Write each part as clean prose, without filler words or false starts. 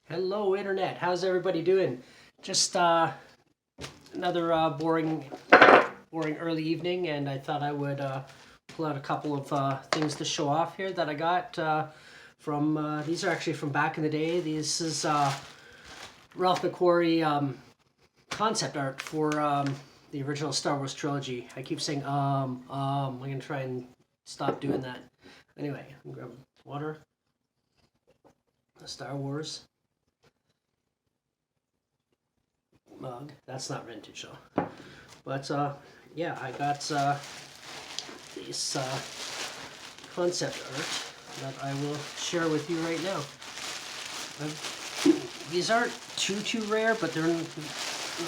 Hello, Internet. How's everybody doing? Just another boring early evening, and I thought I would pull out a couple of things to show off here that I got from. These are actually from back in the day. This is Ralph McQuarrie concept art for the original Star Wars trilogy. I keep saying I'm gonna try and stop doing that. Anyway, I'm gonna grab water. Star Wars mug. That's not vintage though. But yeah, I got these concept art that I will share with you right now. These aren't too rare, but they're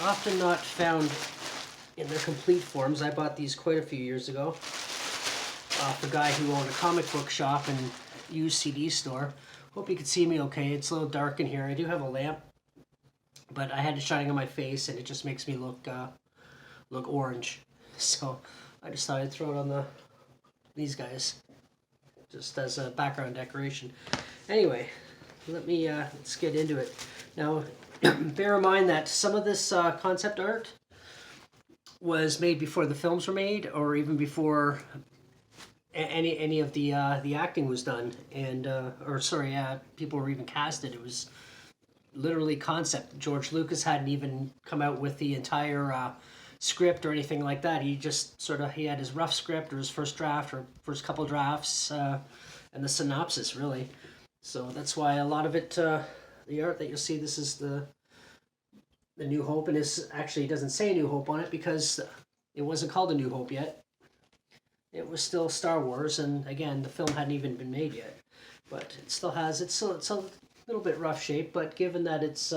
often not found in their complete forms. I bought these quite a few years ago off a guy who owned a comic book shop and used CD store. Hope you can see me okay. It's a little dark in here. I do have a lamp, but I had it shining on my face, and it just makes me look orange. So I just thought I'd throw it on these guys, just as a background decoration. Anyway, let's get into it. Now, bear in mind that some of this concept art was made before the films were made, or even before any of the acting was done, and people were even casted. It was literally concept. George Lucas hadn't even come out with the entire script or anything like that. He just he had his rough script, or his first draft, or first couple drafts, and the synopsis really. So that's why a lot of it, the art that you'll see, this is the New Hope, and this actually doesn't say New Hope on it because it wasn't called A New Hope yet. It was still Star Wars, and again, the film hadn't even been made yet. But it still has, it's a little bit rough shape, but given that it's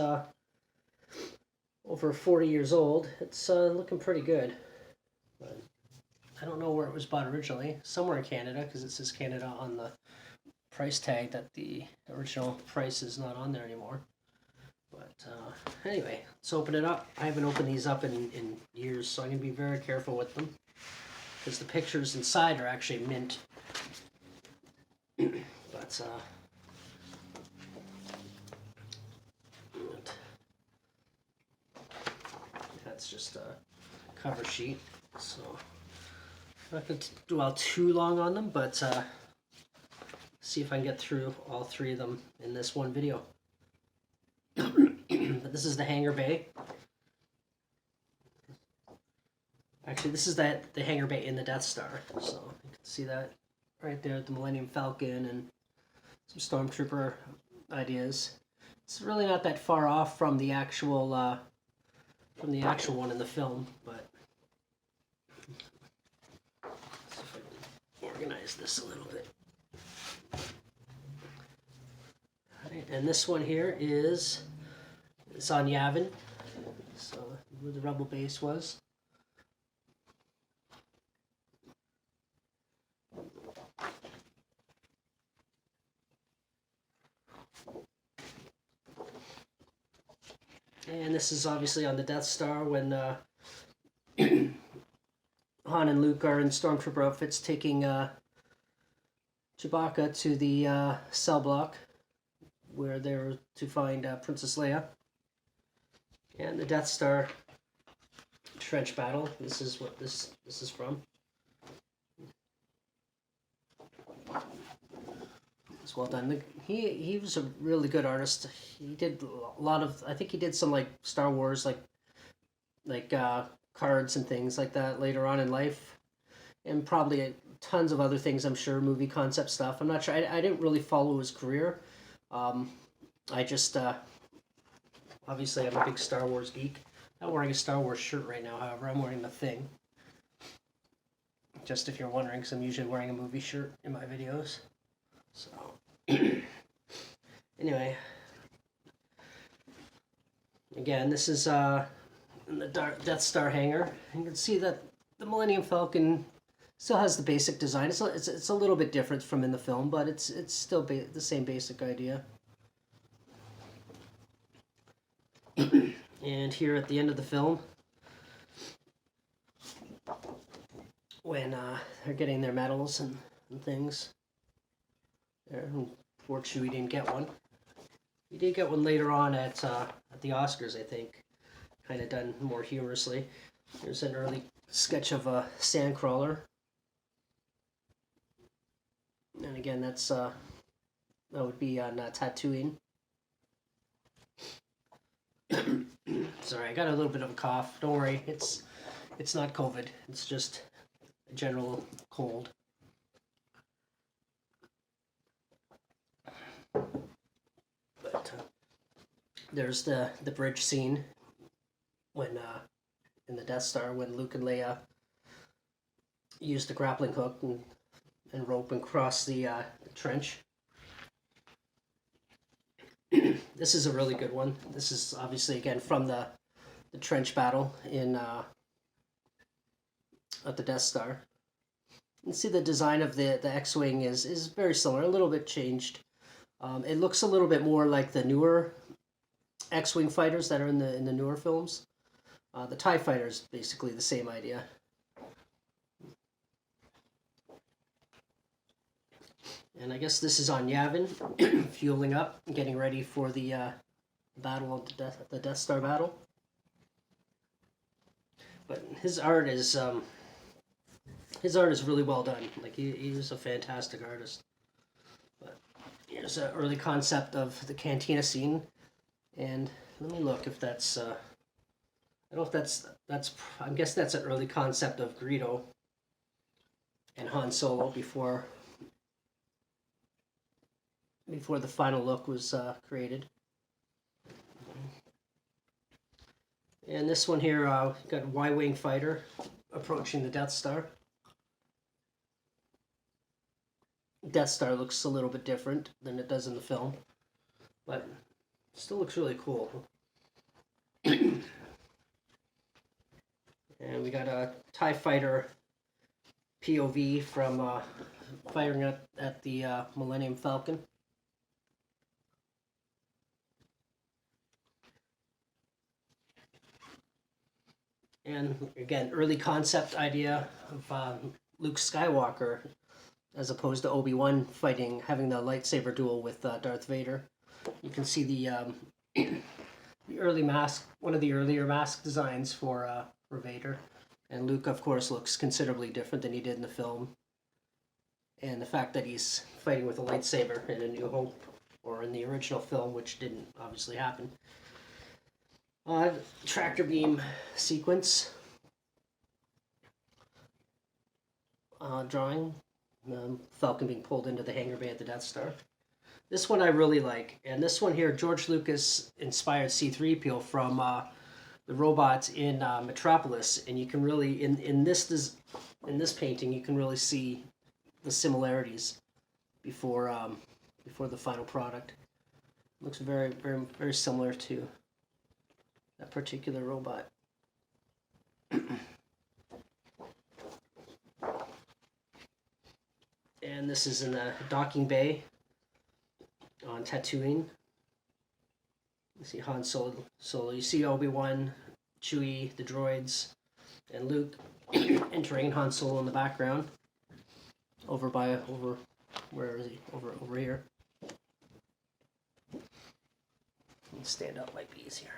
over 40 years old, it's looking pretty good. But I don't know where it was bought originally. Somewhere in Canada, because it says Canada on the price tag, that the original price is not on there anymore. But anyway, let's open it up. I haven't opened these up in years, so I'm going to be very careful with them, because the pictures inside are actually mint. But that's just a cover sheet, so I'm not going to dwell too long on them, but see if I can get through all three of them in this one video. But this is the Hangar Bay. Actually, this is the Hangar Bay in the Death Star, so you can see that right there, the Millennium Falcon and some Stormtrooper ideas. It's really not that far off from the actual one in the film, but let's see if I can organize this a little bit. Right, and this one here it's on Yavin, so where the Rebel base was. And this is obviously on the Death Star when Han and Luke are in Stormtrooper outfits taking Chewbacca to the cell block where they're to find Princess Leia. And the Death Star trench battle. This is what this is from. It's well done. He was a really good artist. He did a lot of, I think he did some like Star Wars like cards and things like that later on in life, and probably tons of other things, I'm sure, movie concept stuff. I'm not sure. I didn't really follow his career. I just obviously I'm a big Star Wars geek. I'm not wearing a Star Wars shirt right now, however. I'm wearing the thing. Just if you're wondering, because I'm usually wearing a movie shirt in my videos. So, anyway, again, this is in the Death Star hangar. You can see that the Millennium Falcon still has the basic design. It's a little bit different from in the film, but it's still the same basic idea. And here at the end of the film, when they're getting their medals and things. There, unfortunately, we didn't get one. He did get one later on at the Oscars, I think. Kind of done more humorously. There's an early sketch of a sandcrawler. And again, that would be on Tatooine. Sorry, I got a little bit of a cough. Don't worry, it's not COVID. It's just a general cold. But there's the bridge scene when in the Death Star when Luke and Leia use the grappling hook and rope and cross the trench. This is a really good one. This is obviously again from the trench battle in at the Death Star. You see the design of the X-wing is very similar, a little bit changed. It looks a little bit more like the newer X-wing fighters that are in the newer films. The TIE fighter is basically the same idea. And I guess this is on Yavin, fueling up, getting ready for the battle of the Death Star battle. But his art is really well done. Like he's a fantastic artist. But here's an early concept of the cantina scene, and let me look if that's. I don't know if that's. I guess that's an early concept of Greedo and Han Solo before the final look was created. And this one here, got Y-wing fighter approaching the Death Star. Death Star looks a little bit different than it does in the film, but still looks really cool. And we got a TIE fighter POV from firing at the Millennium Falcon. And again, early concept idea of Luke Skywalker as opposed to Obi-Wan having the lightsaber duel with Darth Vader. You can see the early mask, one of the earlier mask designs for Vader. And Luke, of course, looks considerably different than he did in the film. And the fact that he's fighting with a lightsaber in A New Hope, or in the original film, which didn't obviously happen. Tractor beam sequence. Drawing. Falcon being pulled into the hangar bay at the Death Star. This one I really like. And this one here, George Lucas inspired C-3PO from the robots in Metropolis. And you can really, in this painting, you can really see the similarities before the final product. Looks very, very, very similar to that particular robot. And this is in the docking bay on Tatooine. You see Han Solo. You see Obi-Wan, Chewie, the droids, and Luke entering Han Solo in the background. Where is he? Over here. Stand up might be easier.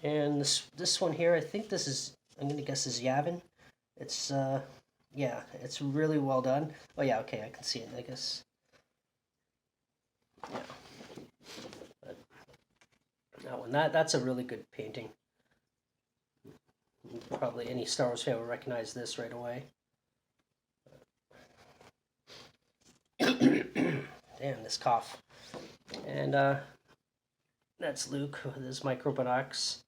And this one here, I think this is, I'm gonna guess is Yavin. It's yeah, it's really well done. Oh yeah, okay, I can see it, I guess. Yeah. But that one, that's a really good painting. Probably any Star Wars fan will recognize this right away. Damn, this cough. And that's Luke with his micro-binocs.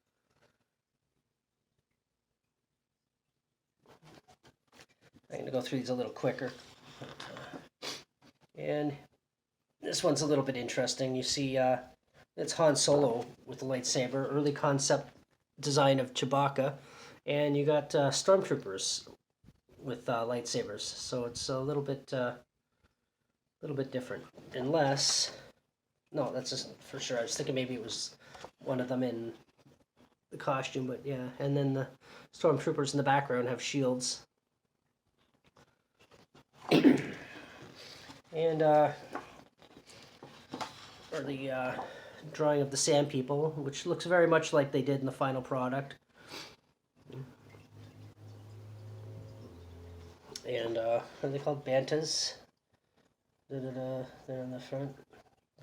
I'm going to go through these a little quicker. And this one's a little bit interesting. You see, it's Han Solo with the lightsaber, early concept design of Chewbacca, and you got stormtroopers with lightsabers. So it's a little bit different. Unless, no, that's just for sure. I was thinking maybe it was one of them in the costume, but yeah. And then the stormtroopers in the background have shields. And or the drawing of the Sand People, which looks very much like they did in the final product. And what are they called? Bantas. They're in the front.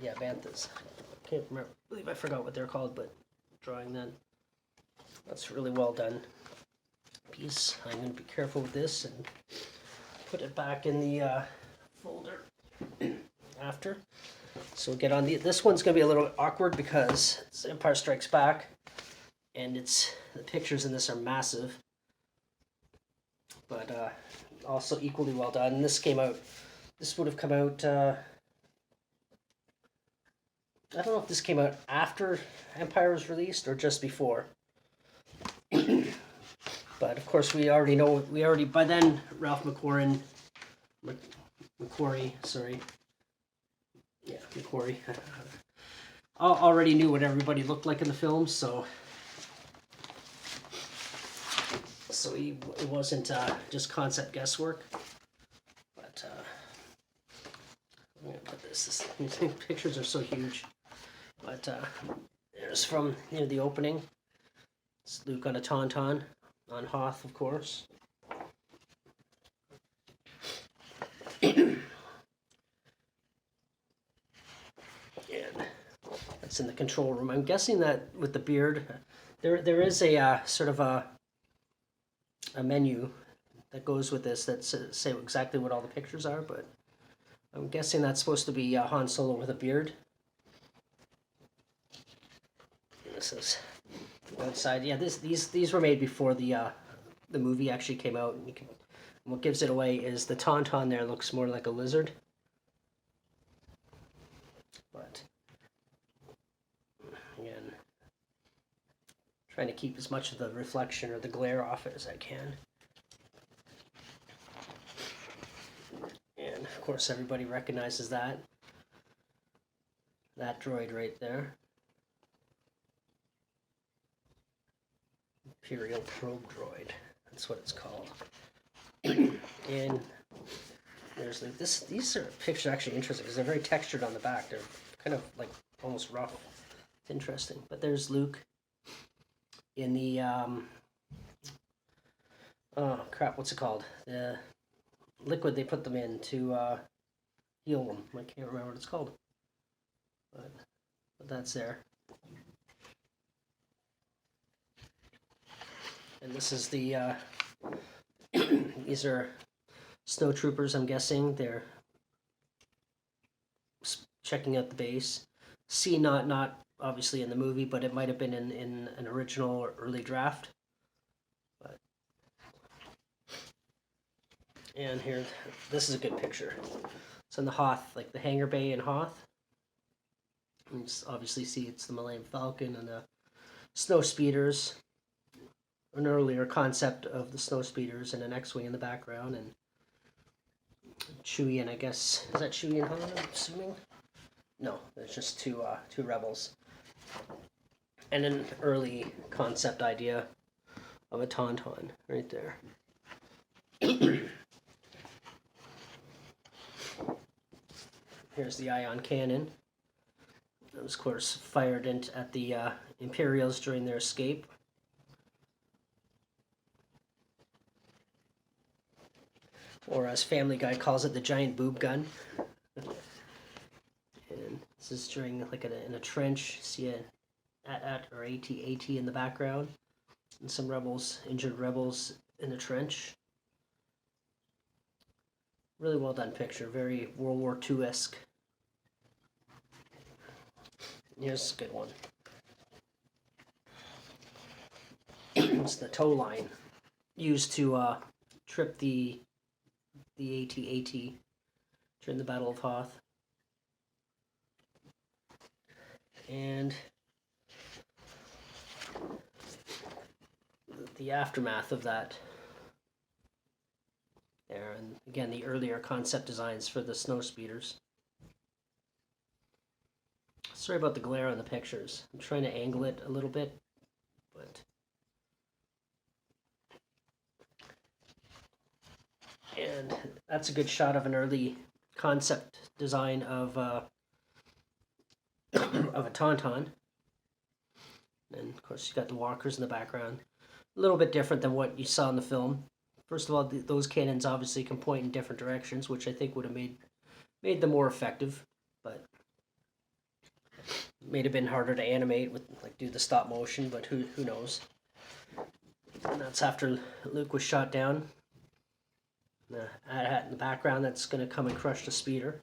Yeah, Bantas. Can't remember. I believe I forgot what they're called, but drawing that. That's really well done piece. I'm going to be careful with this and put it back in the folder after. So we'll get on this one's going to be a little awkward because it's Empire Strikes Back, and the pictures in this are massive, but also equally well done. And this would have come out, I don't know if this came out after Empire was released or just before. But of course by then Ralph McQuarrie, McQuarrie, already knew what everybody looked like in the films, so it wasn't just concept guesswork. But I'm gonna put these pictures are so huge. But there's from the opening. It's Luke on a Tauntaun on Hoth, of course. And that's in the control room. I'm guessing that with the beard, there is a sort of a menu that goes with this that say exactly what all the pictures are, but I'm guessing that's supposed to be Han Solo with a beard. And this is outside. Yeah, these were made before the movie actually came out. And what gives it away is the Tauntaun there looks more like a lizard. But again, trying to keep as much of the reflection or the glare off it as I can. And of course everybody recognizes that droid right there. Imperial probe droid. That's what it's called. And there's these are pictures actually interesting because they're very textured on the back. They're kind of like almost rough. It's interesting. But there's Luke in the oh crap, what's it called? The liquid they put them in to heal them. I can't remember what it's called. But that's there. And this is the these are snowtroopers, I'm guessing. They're checking out the base. Not obviously in the movie, but it might have been in an original or early draft. But and here, this is a good picture. It's in the Hoth, like the Hangar Bay in Hoth. You obviously see it's the Millennium Falcon and the snow speeders. An earlier concept of the snow speeders and an X-wing in the background, and Chewie, and I guess is that Chewie and Han? I'm assuming. No, there's just two rebels, and an early concept idea of a Tauntaun right there. Here's the ion cannon. It was, of course, fired at the Imperials during their escape. Or as Family Guy calls it, the giant boob gun. And this is during like in a trench. See a AT in the background, and some injured rebels in the trench. Really well done picture, very World War II-esque. Here's a good one. It's the tow line used to trip the AT during the Battle of Hoth. And the aftermath of that there, and again the earlier concept designs for the snow speeders. Sorry about the glare on the pictures. I'm trying to angle it a little bit, but and that's a good shot of an early concept design of of a tauntaun. And of course you got the walkers in the background. A little bit different than what you saw in the film. First of all, those cannons obviously can point in different directions, which I think would have made them more effective, but may have been harder to animate with, like, do the stop motion, but who knows. And that's after Luke was shot down. The hat in the background that's going to come and crush the speeder.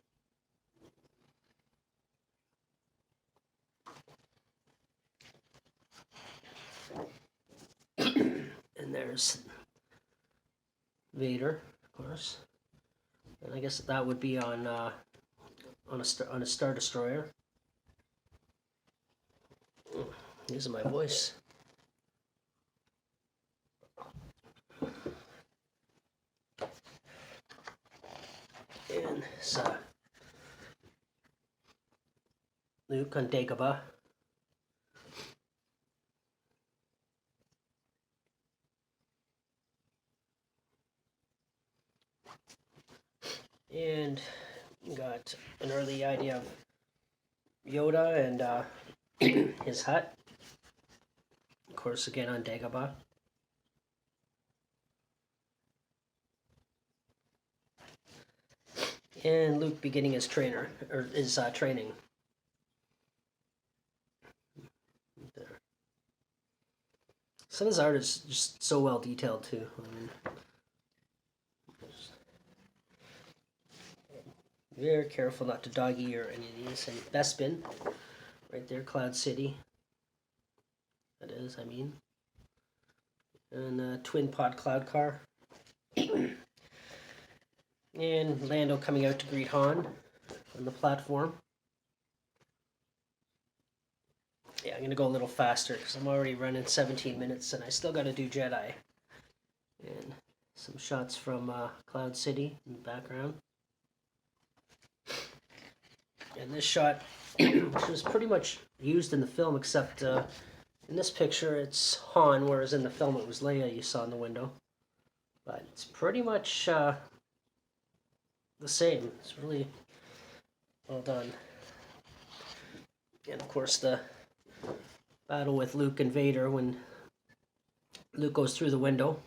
And there's Vader, of course. And I guess that would be on a Star Destroyer. Using my voice. And it's Luke on Dagobah. And got an early idea of Yoda and his hut. Of course, again on Dagobah. And Luke beginning his training. There. Some of his art is just so well detailed too. I mean, very careful not to dog ear any of these. And Bespin, right there, Cloud City. That is, I mean. And a twin pod cloud car. And Lando coming out to greet Han on the platform. Yeah, I'm going to go a little faster because I'm already running 17 minutes and I still got to do Jedi. And some shots from Cloud City in the background. And this shot, which was pretty much used in the film, except in this picture it's Han, whereas in the film it was Leia you saw in the window. But it's pretty much the same. It's really well done. And of course the battle with Luke and Vader when Luke goes through the window.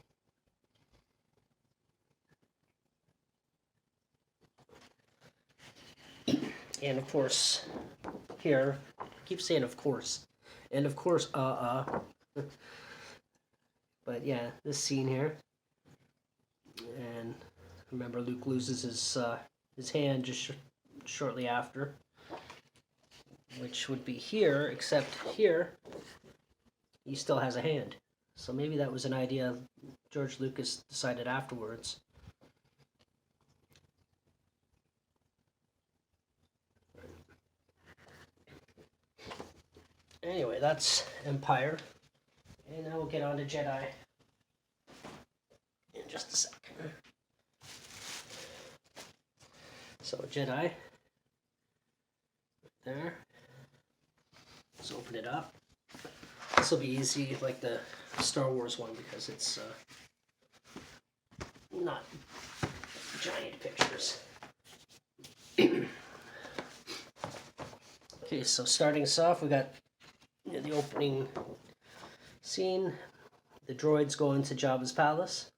And of course, here, I keep saying of course. And of course, But yeah, this scene here. And remember, Luke loses his hand just shortly after. Which would be here, except here, he still has a hand. So maybe that was an idea George Lucas decided afterwards. Anyway, that's Empire. And now we'll get on to Jedi in just a second. So Jedi, right there. Let's open it up. This will be easy, like the Star Wars one, because it's not giant pictures. Okay, so starting us off, we got the opening scene. The droids go into Jabba's palace.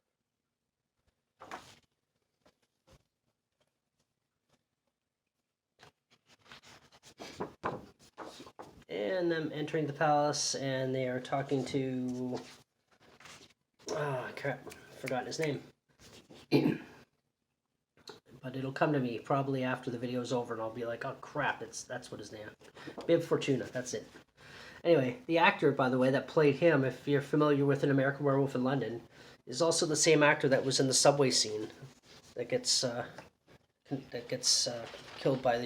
And them entering the palace, and they are talking to... Ah, crap. Forgotten his name. But it'll come to me probably after the video's over, and I'll be like, oh crap, that's what his name is. Bib Fortuna, that's it. Anyway, the actor, by the way, that played him, if you're familiar with An American Werewolf in London, is also the same actor that was in the subway scene that gets killed by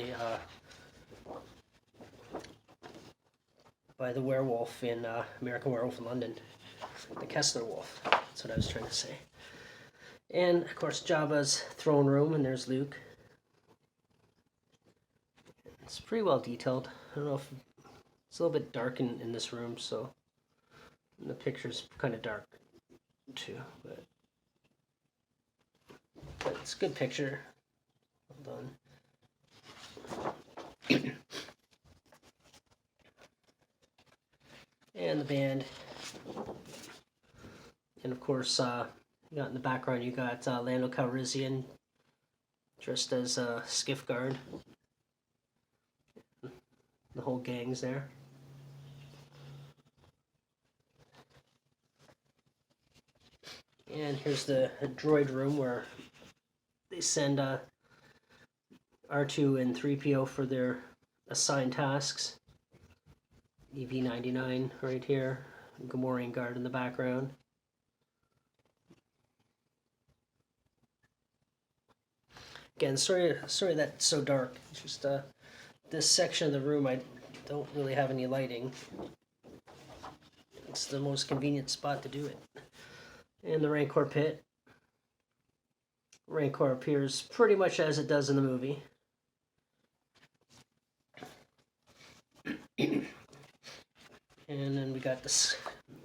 the werewolf in American Werewolf in London, the Kessler Wolf. That's what I was trying to say. And of course, Jabba's throne room, and there's Luke. It's pretty well detailed. I don't know if it's a little bit dark in this room, so the picture's kind of dark too, but it's a good picture. Well done. and the band. And of course, you got in the background, you got Lando Calrissian dressed as a skiff guard. The whole gang's there. And here's the droid room where they send R2 and 3PO for their assigned tasks. EV-99 right here. Gamorrean guard in the background. Again, sorry that's so dark. It's just this section of the room, I don't really have any lighting. It's the most convenient spot to do it. And the Rancor pit. Rancor appears pretty much as it does in the movie. And then we got the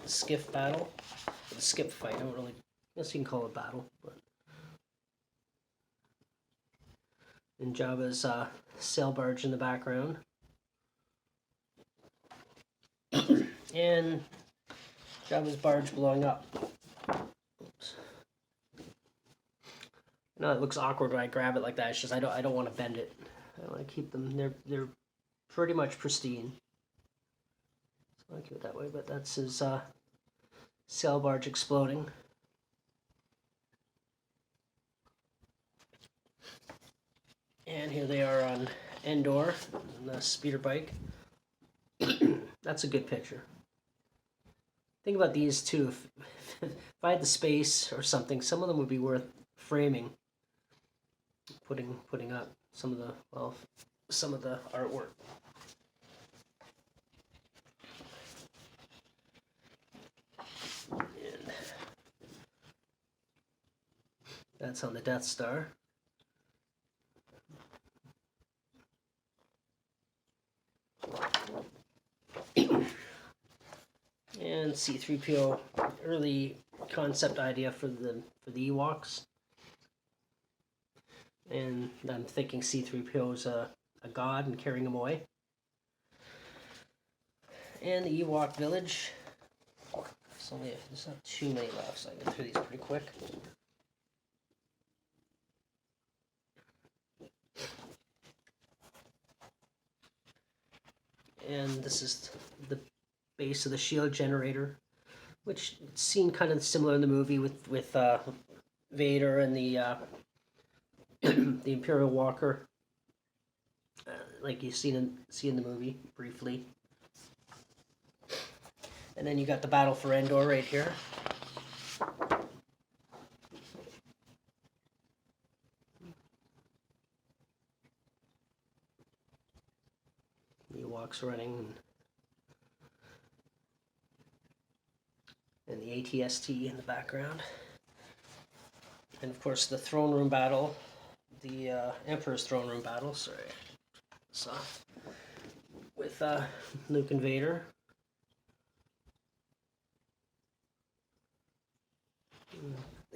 skiff battle. The skip fight, I don't really, I guess you can call it battle. But. And Jabba's sail barge in the background. And Jabba's barge blowing up. Oops. No, it looks awkward when I grab it like that. It's just I don't want to bend it. I want to keep them. They're pretty much pristine. So I keep it that way. But that's his sail barge exploding. And here they are on Endor, on the speeder bike. That's a good picture. Think about these two. If I had the space or something, some of them would be worth framing. Putting up some of the artwork. And that's on the Death Star. And C-3PO, early concept idea for the Ewoks. And I'm thinking C-3PO is a god and carrying him away. And the Ewok village. There's not too many left, so I can get through these pretty quick. And this is the base of the shield generator, which seemed kind of similar in the movie with Vader and the the Imperial Walker, like you see in the movie briefly. And then you got the battle for Endor right here. The Ewoks running. And the ATST in the background. And of course the throne room battle, the Emperor's throne room battle, sorry, with Luke and Vader.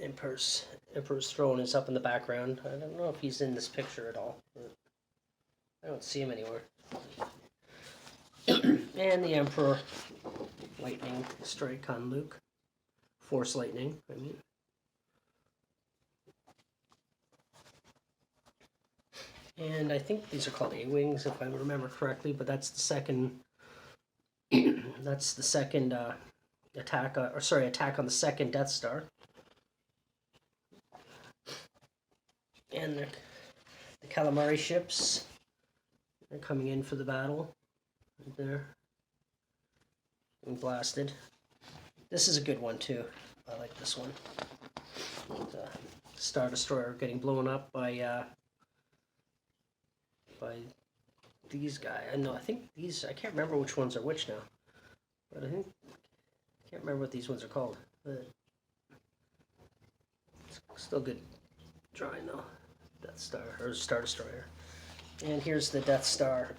Emperor's throne is up in the background. I don't know if he's in this picture at all. But I don't see him anywhere. And the Emperor lightning strike on Luke. Force lightning, I mean. And I think these are called A-wings, if I remember correctly. But that's the second. That's the second attack on the second Death Star. And the calamari ships are coming in for the battle. Right there. Being blasted. This is a good one too. I like this one. The Star Destroyer getting blown up by these guys. I think these. I can't remember which ones are which now. But I can't remember what these ones are called. But it's still good drawing though. Death Star or Star Destroyer. And here's the Death Star.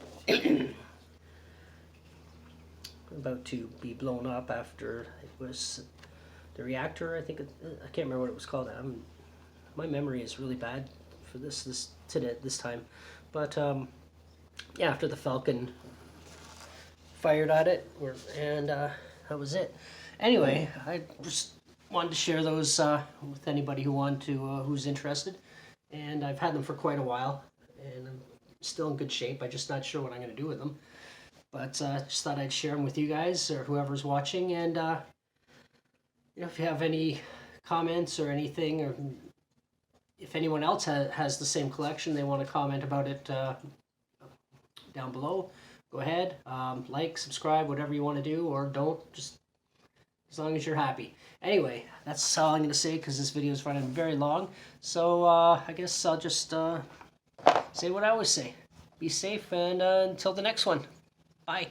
About to be blown up after it was the reactor. I think I can't remember what it was called. My memory is really bad for this time, but yeah, after the Falcon fired at it, and that was it. Anyway, I just wanted to share those with anybody who's interested. And I've had them for quite a while, and I'm still in good shape. I'm just not sure what I'm going to do with them. But just thought I'd share them with you guys or whoever's watching. And if you have any comments or anything, or if anyone else has the same collection, they want to comment about it down below, go ahead. Like, subscribe, whatever you want to do, or don't. Just as long as you're happy. Anyway, that's all I'm going to say because this video is running very long. So I guess I'll just say what I always say. Be safe, and until the next one. Bye.